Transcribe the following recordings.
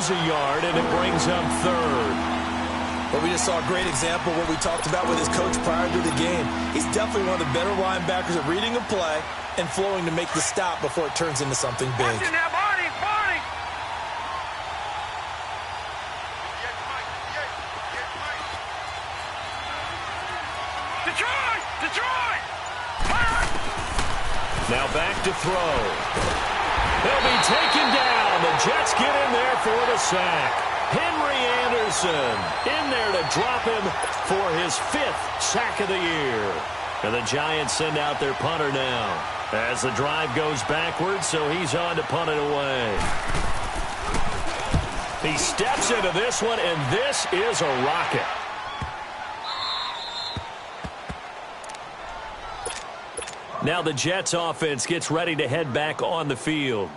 lose a yard, and it brings up third. But we just saw a great example of what we talked about with his coach prior to the game. He's definitely one of the better linebackers at reading a play and flowing to make the stop before it turns into something big. Now back to throw. He'll be taken down. The Jets get in there for the sack. Henry Anderson in there to drop him for his 5th sack of the year. And the Giants send out their punter now as the drive goes backwards, so he's on to punt it away. He steps into this one, and this is a rocket. Now the Jets offense gets ready to head back on the field.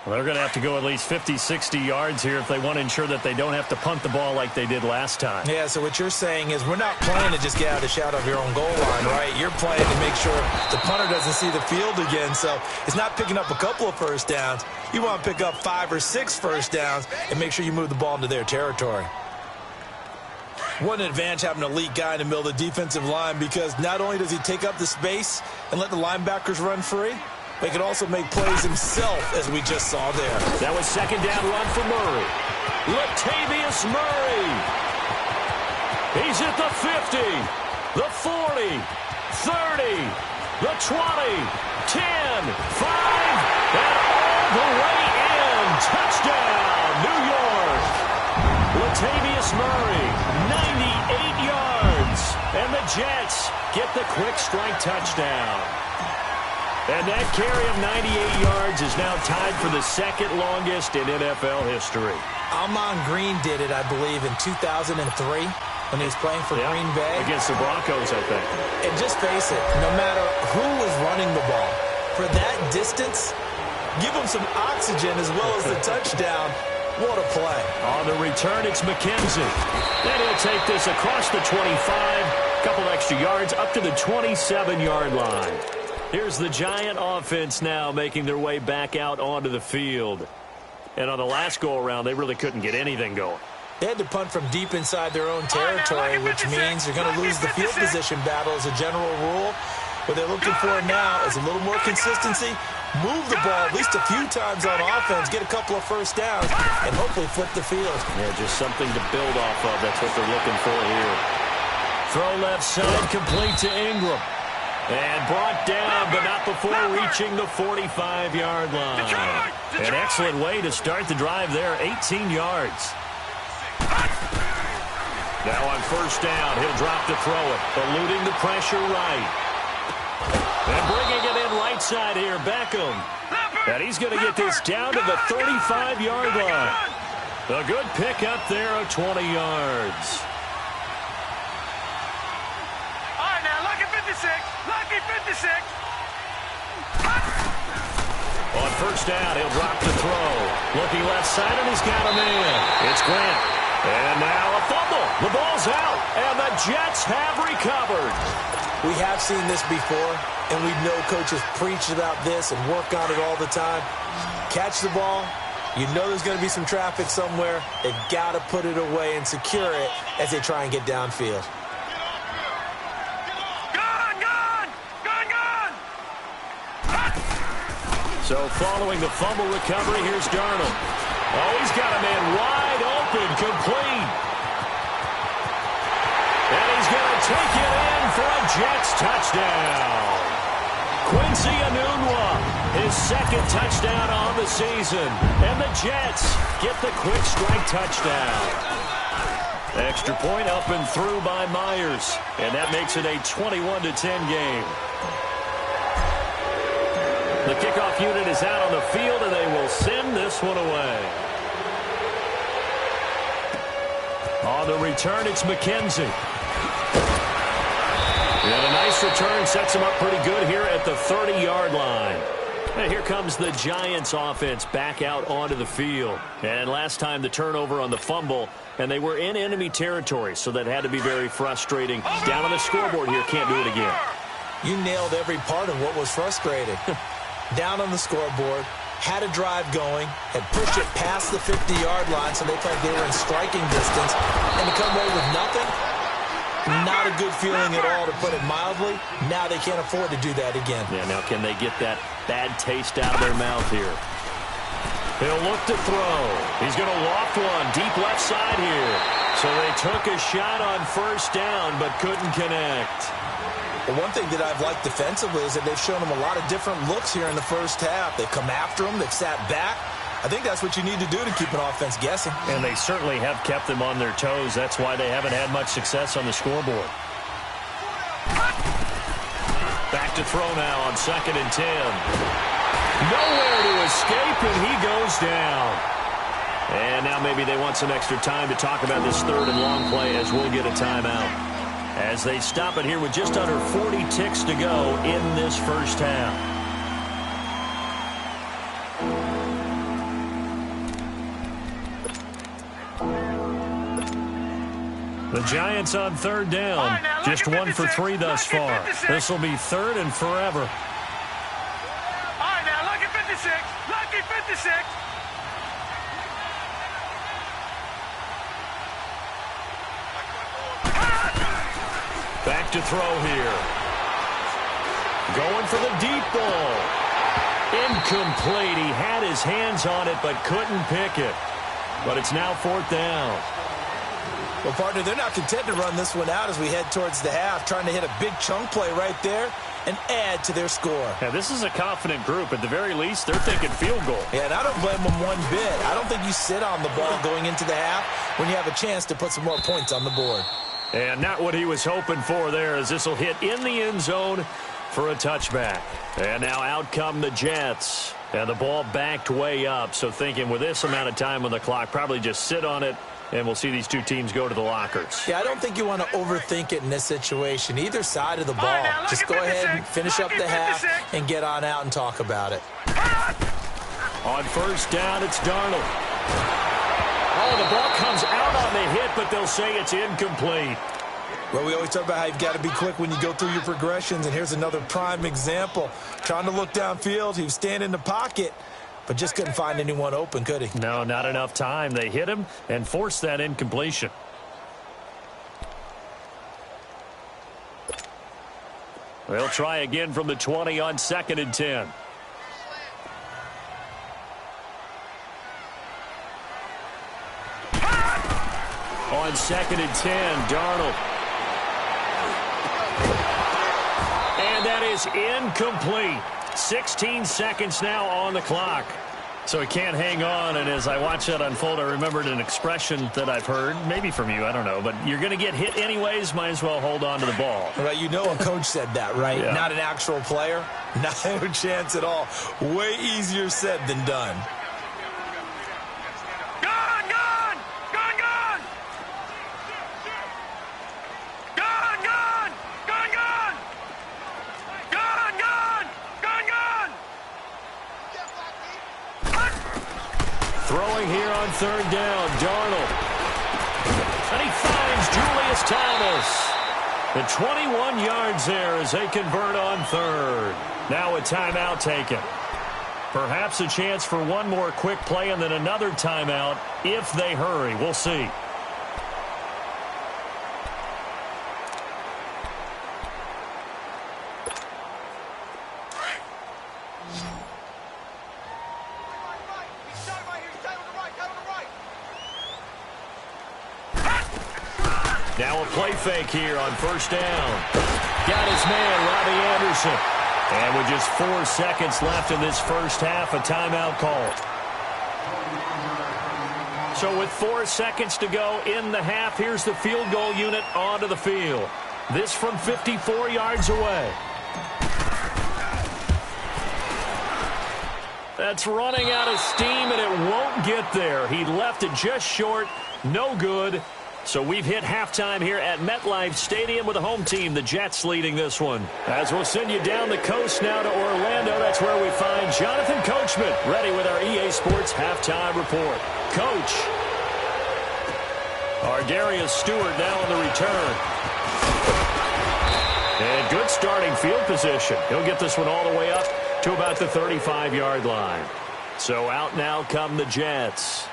Well, they're going to have to go at least 50, 60 yards here if they want to ensure that they don't have to punt the ball like they did last time. Yeah, so what you're saying is we're not playing to just get out of the shadow of your own goal line, right? You're playing to make sure the punter doesn't see the field again. So it's not picking up a couple of first downs. You want to pick up 5 or 6 first downs and make sure you move the ball into their territory. What an advantage having an elite guy in the middle of the defensive line, because not only does he take up the space and let the linebackers run free, but he can also make plays himself, as we just saw there. That was second down run for Murray. Latavius Murray. He's at the 50, the 40, 30, the 20, 10, 5, and all the way in. Touchdown, New York. Latavius Murray, 98 yards. And the Jets get the quick strike touchdown. And that carry of 98 yards is now tied for the second longest in NFL history. Amon Green did it, I believe, in 2003 when he was playing for Green Bay. Against the Broncos, I think. And just face it, no matter who was running the ball, for that distance, give him some oxygen as well as the touchdown. What a play. On the return, it's McKenzie. Then he'll take this across the 25, a couple extra yards, up to the 27-yard line. Here's the Giant offense now making their way back out onto the field. And on the last go-around, they really couldn't get anything going. They had to punt from deep inside their own territory, which means they're going to lose the field position battle as a general rule. What they're looking for now is a little more consistency, move the ball at least a few times on offense, get a couple of first downs, and hopefully flip the field. Yeah, just something to build off of. That's what they're looking for here. Throw left side, complete to Ingram. And brought down, but not before reaching the 45-yard line. An excellent way to start the drive there, 18 yards. Now on first down, he'll drop to throw it, eluding the pressure right. And bringing it in right side here, Beckham. And he's going to get this down to the 35-yard line. A good pick up there of 20 yards. Lucky 56. On first down, he'll drop to throw. Looking left side, and he's got a man. It's Grant. And now a fumble. The ball's out, and the Jets have recovered. We have seen this before, and we know coaches preach about this and work on it all the time. Catch the ball. You know there's going to be some traffic somewhere. They've got to put it away and secure it as they try and get downfield. So following the fumble recovery, here's Darnold. Oh, he's got a man wide open, complete. And he's going to take it in for a Jets touchdown. Quincy Enunwa, his second touchdown on the season. And the Jets get the quick strike touchdown. Extra point up and through by Myers. And that makes it a 21-10 game. The kickoff unit is out on the field, and they will send this one away. On the return, it's McKenzie. And a nice return sets him up pretty good here at the 30-yard line. And here comes the Giants offense back out onto the field. And last time the turnover on the fumble, and they were in enemy territory, so that had to be very frustrating. Down on the scoreboard here, can't do it again. You nailed every part of what was frustrating. Down on the scoreboard, had a drive going, had pushed it past the 50-yard line, so they felt they were in striking distance, and to come away with nothing, not a good feeling at all, to put it mildly. Now they can't afford to do that again. Yeah, now can they get that bad taste out of their mouth here? He'll look to throw. He's going to loft one deep left side here. So they took a shot on first down, but couldn't connect. Well, one thing that I've liked defensively is that they've shown them a lot of different looks here in the first half. They've come after them. They've sat back. I think that's what you need to do to keep an offense guessing. And they certainly have kept them on their toes. That's why they haven't had much success on the scoreboard. Back to throw now on 2nd and 10. Nowhere to escape, and he goes down. And now maybe they want some extra time to talk about this 3rd and long play, as we'll get a timeout. As they stop it here with just under 40 ticks to go in this first half. The Giants on 3rd down. Right, now, just 1 for 3 thus far. This will be 3rd and forever. All right, now, lucky 56. Lucky 56. Back to throw here. Going for the deep ball. Incomplete. He had his hands on it but couldn't pick it. But it's now 4th down. Well, partner, they're not content to run this one out as we head towards the half, trying to hit a big chunk play right there and add to their score. Now, this is a confident group. At the very least, they're thinking field goal. Yeah, and I don't blame them one bit. I don't think you sit on the ball going into the half when you have a chance to put some more points on the board. And not what he was hoping for there, as this will hit in the end zone for a touchback. And now out come the Jets. And the ball backed way up, so thinking with this amount of time on the clock, probably just sit on it, and we'll see these two teams go to the lockers. Yeah, I don't think you want to overthink it in this situation. Either side of the ball. Just go ahead and finish up the half and get on out and talk about it. On 1st down, it's Darnold. Oh, the ball comes out on the hit, but they'll say it's incomplete. Well, we always talk about how you've got to be quick when you go through your progressions, and here's another prime example. Trying to look downfield, he was standing in the pocket, but just couldn't find anyone open, could he? No, not enough time. They hit him and forced that incompletion. They'll try again from the 20 on 2nd and 10. On 2nd and 10, Darnold. And that is incomplete. 16 seconds now on the clock. So he can't hang on, and as I watch that unfold, I remembered an expression that I've heard, maybe from you, I don't know, but you're going to get hit anyways, might as well hold on to the ball. Right, you know a coach said that, right? Yeah. Not an actual player. Not a chance at all. Way easier said than done. Gone, gone! Gone, gone! Gone, gone! Gone, gone! Gone, gone! Gone, gone! Throwing here on 3rd down, Darnold. And he finds Julius Thomas. The 21 yards there as they convert on 3rd. Now a timeout taken. Perhaps a chance for one more quick play and then another timeout if they hurry. We'll see. Now a play fake here on 1st down. Got his man, Robbie Anderson. And with just 4 seconds left in this first half, a timeout called. So with 4 seconds to go in the half, here's the field goal unit onto the field. This from 54 yards away. That's running out of steam, and it won't get there. He left it just short. No good. So we've hit halftime here at MetLife Stadium with the home team, the Jets, leading this one. As we'll send you down the coast now to Orlando, that's where we find Jonathan Coachman, ready with our EA Sports halftime report. Coach. Darius Stewart now on the return. And good starting field position. He'll get this one all the way up to about the 35-yard line. So out now come the Jets.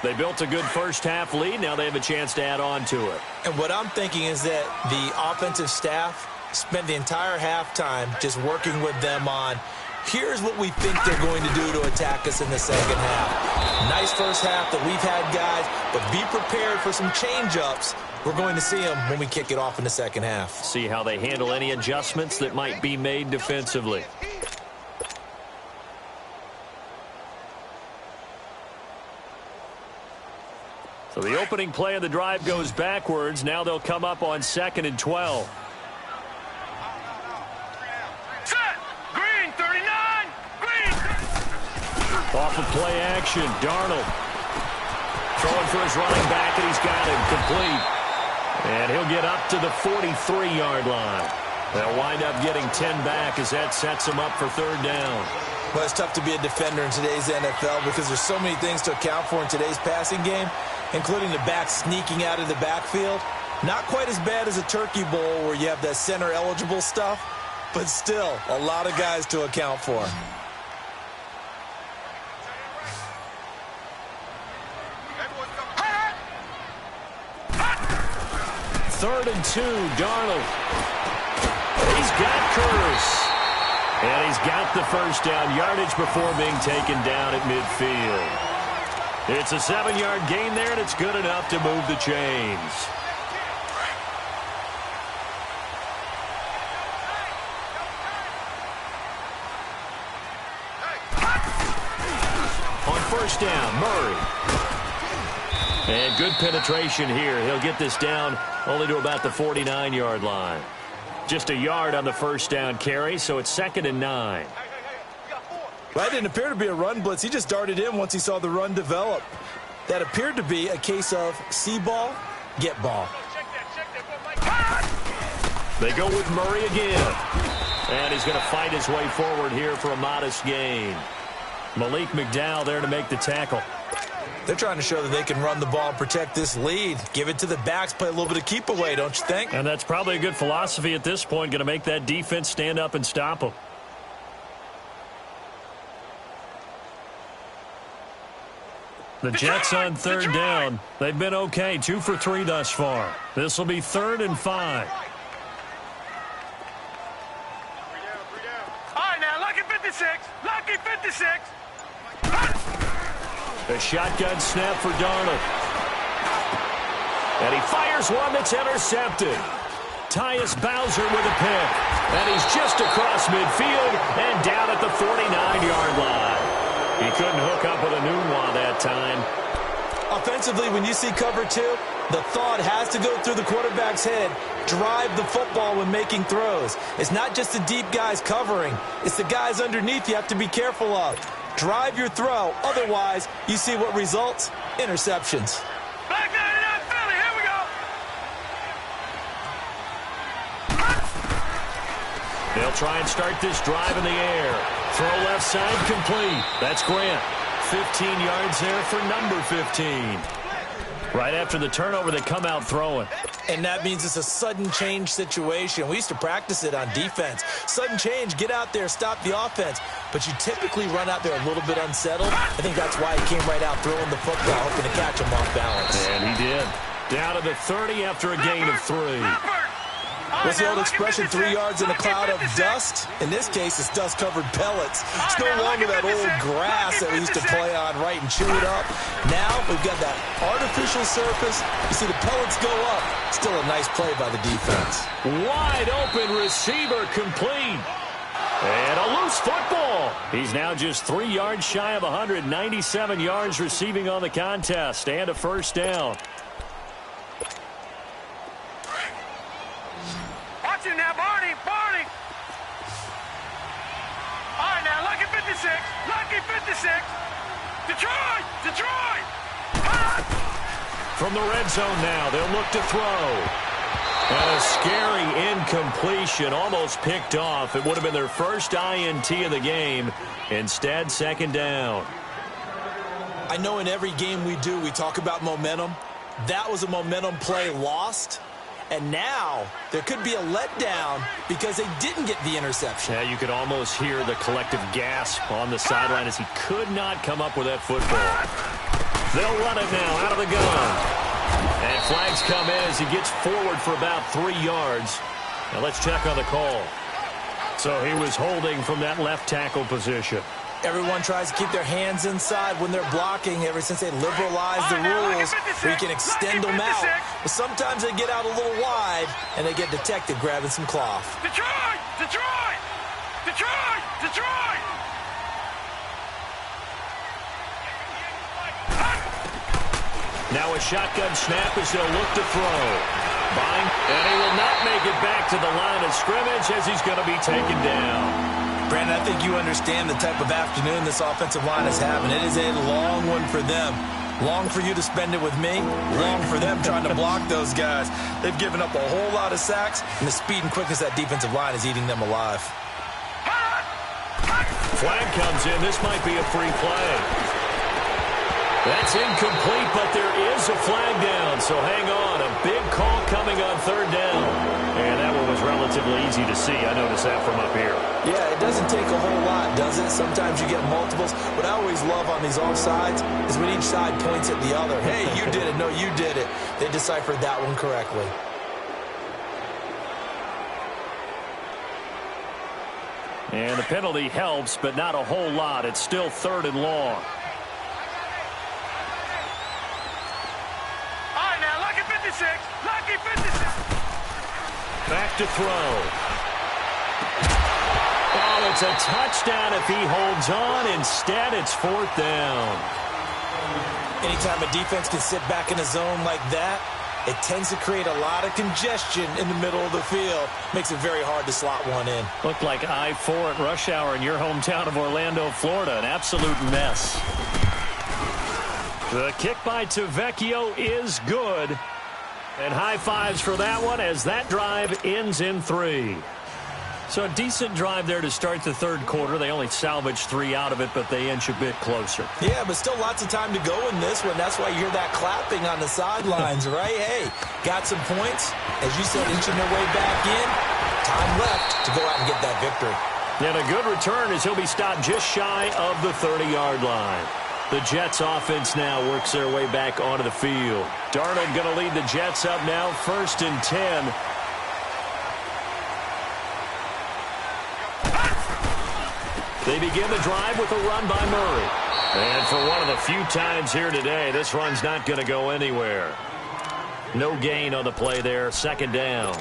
They built a good first-half lead. Now they have a chance to add on to it. And what I'm thinking is that the offensive staff spent the entire halftime just working with them on, here's what we think they're going to do to attack us in the second half. Nice first half that we've had, guys, but be prepared for some change-ups. We're going to see them when we kick it off in the second half. See how they handle any adjustments that might be made defensively. So the opening play of the drive goes backwards. Now they'll come up on 2nd and 12. Set. Green, 39. Green. Off of play action, Darnold throwing for his running back, and he's got him complete. And he'll get up to the 43-yard line. They'll wind up getting 10 back as that sets him up for 3rd down. Well, it's tough to be a defender in today's NFL because there's so many things to account for in today's passing game, including the back sneaking out of the backfield. Not quite as bad as a turkey bowl where you have that center-eligible stuff, but still a lot of guys to account for. Third and 2, Darnold. He's got Curse. And he's got the first down, yardage before being taken down at midfield. It's a 7-yard gain there, and it's good enough to move the chains. On first down, Murray. And good penetration here. He'll get this down only to about the 49-yard line. Just a yard on the first down carry, so it's 2nd and 9. Well, that didn't appear to be a run blitz. He just darted in once he saw the run develop. That appeared to be a case of see ball, get ball. They go with Murray again. And he's going to fight his way forward here for a modest gain. Malik McDowell there to make the tackle. They're trying to show that they can run the ball and protect this lead. Give it to the backs, play a little bit of keep away, don't you think? And that's probably a good philosophy at this point, going to make that defense stand up and stop them. The Jets on 3rd down. They've been okay, 2 for 3 thus far. This will be 3rd and 5. All right, now, lucky 56. Lucky 56. A shotgun snap for Darnold. And he fires one that's intercepted. Tyus Bowser with a pick. And he's just across midfield and down at the 49-yard line. He couldn't hook up with a new one that time. Offensively, when you see cover 2, the thought has to go through the quarterback's head. Drive the football when making throws. It's not just the deep guys covering. It's the guys underneath you have to be careful of. Drive your throw. Otherwise, you see what results? Interceptions. Back 99 Philly. Here we go. They'll try and start this drive in the air. Throw left side complete. That's Grant. 15 yards there for number 15. Right after the turnover, they come out throwing. And that means it's a sudden change situation. We used to practice it on defense. Sudden change, get out there, stop the offense. But you typically run out there a little bit unsettled. I think that's why he came right out throwing the football, hoping to catch him off balance. And he did. Down to the 30 after a gain of 3. What's the old expression, 3 yards in a cloud of dust? In this case, it's dust-covered pellets. It's no longer that old grass that we used to play on, right, and chew it up. Now we've got that artificial surface. You see the pellets go up. Still a nice play by the defense. Wide open receiver complete. And a loose football. He's now just 3 yards shy of 197 yards receiving on the contest and a first down. Watch it now, Barney. Barney. All right, now, lucky 56. Lucky 56. Detroit. Detroit. From the red zone now, they'll look to throw. And a scary incompletion, almost picked off. It would have been their first INT of the game. Instead, 2nd down. I know in every game we do, we talk about momentum. That was a momentum play lost. And now there could be a letdown because they didn't get the interception. Yeah, you could almost hear the collective gasp on the sideline as he could not come up with that football. They'll run it now out of the gun. And flags come in as he gets forward for about 3 yards. Now let's check on the call. So he was holding from that left tackle position. Everyone tries to keep their hands inside when they're blocking ever since they liberalized the rules where you can extend them out. But sometimes they get out a little wide and they get detected grabbing some cloth. Detroit! Detroit! Detroit! Detroit! Now a shotgun snap as they'll look to throw. Buying, and he will not make it back to the line of scrimmage as he's going to be taken down. Brandon, I think you understand the type of afternoon this offensive line is having. It is a long one for them. Long for you to spend it with me. Long for them trying to block those guys. They've given up a whole lot of sacks, and the speed and quickness of that defensive line is eating them alive. Flag comes in. This might be a free play. That's incomplete, but there is a flag down, so hang on. A big call coming on third down. And that one was relatively easy to see. I noticed that from up here. Yeah, it doesn't take a whole lot, does it? Sometimes you get multiples. What I always love on these offsides is when each side points at the other. Hey, you did it. No, you did it. They deciphered that one correctly. And the penalty helps, but not a whole lot. It's still 3rd and long. Lucky 56! Lucky 56! Back to throw. Oh, it's a touchdown if he holds on. Instead, it's 4th down. Anytime a defense can sit back in a zone like that, it tends to create a lot of congestion in the middle of the field. Makes it very hard to slot one in. Looked like I-4 at rush hour in your hometown of Orlando, Florida. An absolute mess. The kick by Tavecchio is good. And high fives for that one as that drive ends in 3. So a decent drive there to start the 3rd quarter. They only salvaged 3 out of it, but they inch a bit closer. Yeah, but still lots of time to go in this one. That's why you hear that clapping on the sidelines, right? Hey, got some points. As you said, inching their way back in. Time left to go out and get that victory. And a good return as he'll be stopped just shy of the 30-yard line. The Jets offense now works their way back onto the field. Darnold going to lead the Jets up now, 1st and 10. They begin the drive with a run by Murray. And for one of the few times here today, this run's not going to go anywhere. No gain on the play there, 2nd down.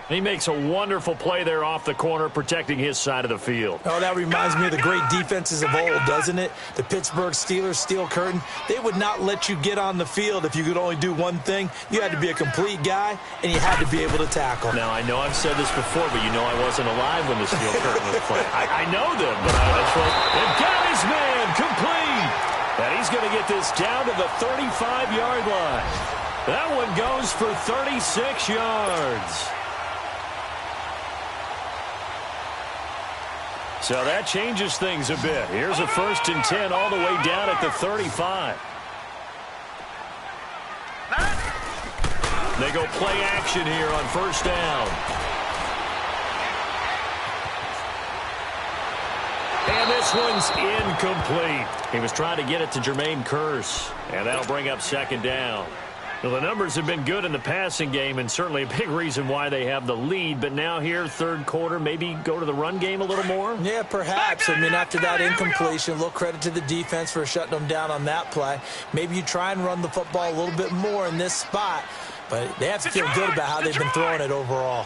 He makes a wonderful play there off the corner, protecting his side of the field. Oh, that reminds me of the great defenses of old, doesn't it? The Pittsburgh Steelers steel curtain. They would not let you get on the field if you could only do one thing. You had to be a complete guy, and you had to be able to tackle. Now, I know I've said this before, but you know I wasn't alive when the steel curtain was playing. I know them, but that's what... And got his man complete! And he's going to get this down to the 35-yard line. That one goes for 36 yards. So that changes things a bit. Here's a 1st and 10 all the way down at the 35. They go play action here on 1st down. And this one's incomplete. He was trying to get it to Jermaine Kearse. And that'll bring up 2nd down. Well, the numbers have been good in the passing game and certainly a big reason why they have the lead. But now here, 3rd quarter, maybe go to the run game a little more? Yeah, perhaps. I mean, after that incompletion, a little credit to the defense for shutting them down on that play. Maybe you try and run the football a little bit more in this spot. But they have to feel good about how they've been throwing it overall.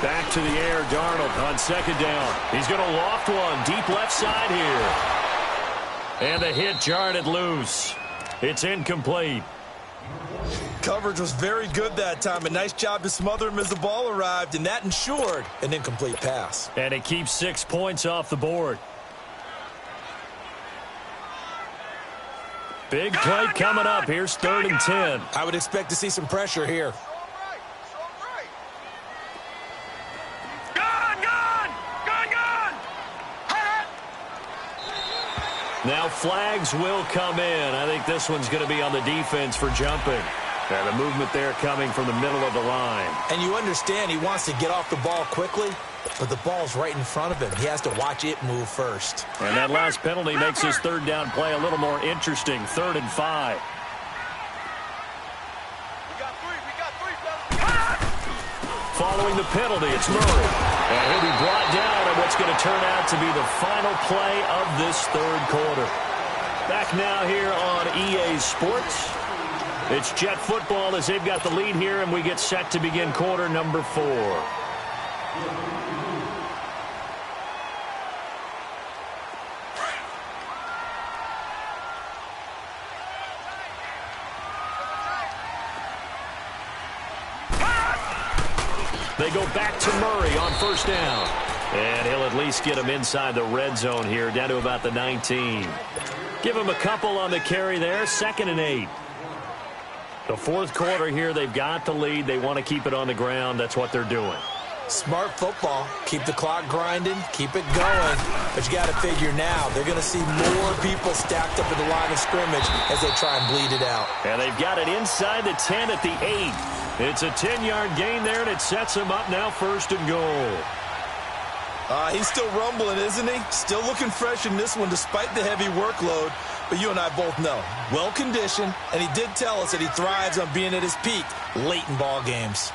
Back to the air, Darnold on 2nd down. He's going to loft one deep left side here. And the hit jarred it loose. It's incomplete. Coverage was very good that time. A nice job to smother him as the ball arrived, and that ensured an incomplete pass. And it keeps 6 points off the board. Big play coming up. Here's 3rd and 10. I would expect to see some pressure here. Now flags will come in. I think this one's going to be on the defense for jumping. And the movement there coming from the middle of the line. And you understand he wants to get off the ball quickly, but the ball's right in front of him. He has to watch it move first. And that last penalty makes his third down play a little more interesting. 3rd and 5. Following the penalty, it's Murray. And he'll be brought down on what's going to turn out to be the final play of this third quarter. Back now here on EA Sports. It's Jet football as they've got the lead here, and we get set to begin quarter number 4. They go back to Murray on first down. And he'll at least get him inside the red zone here, down to about the 19. Give him a couple on the carry there, 2nd and 8. The fourth quarter here, they've got the lead. They want to keep it on the ground. That's what they're doing. Smart football. Keep the clock grinding. Keep it going. But you got to figure now, they're going to see more people stacked up at the line of scrimmage as they try and bleed it out. And they've got it inside the 10 at the 8. It's a 10-yard gain there, and it sets them up now 1st and goal. He's still rumbling, isn't he? Still looking fresh in this one despite the heavy workload. But you and I both know, well-conditioned, and he did tell us that he thrives on being at his peak late in ball games.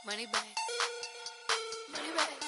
Money back. Money back.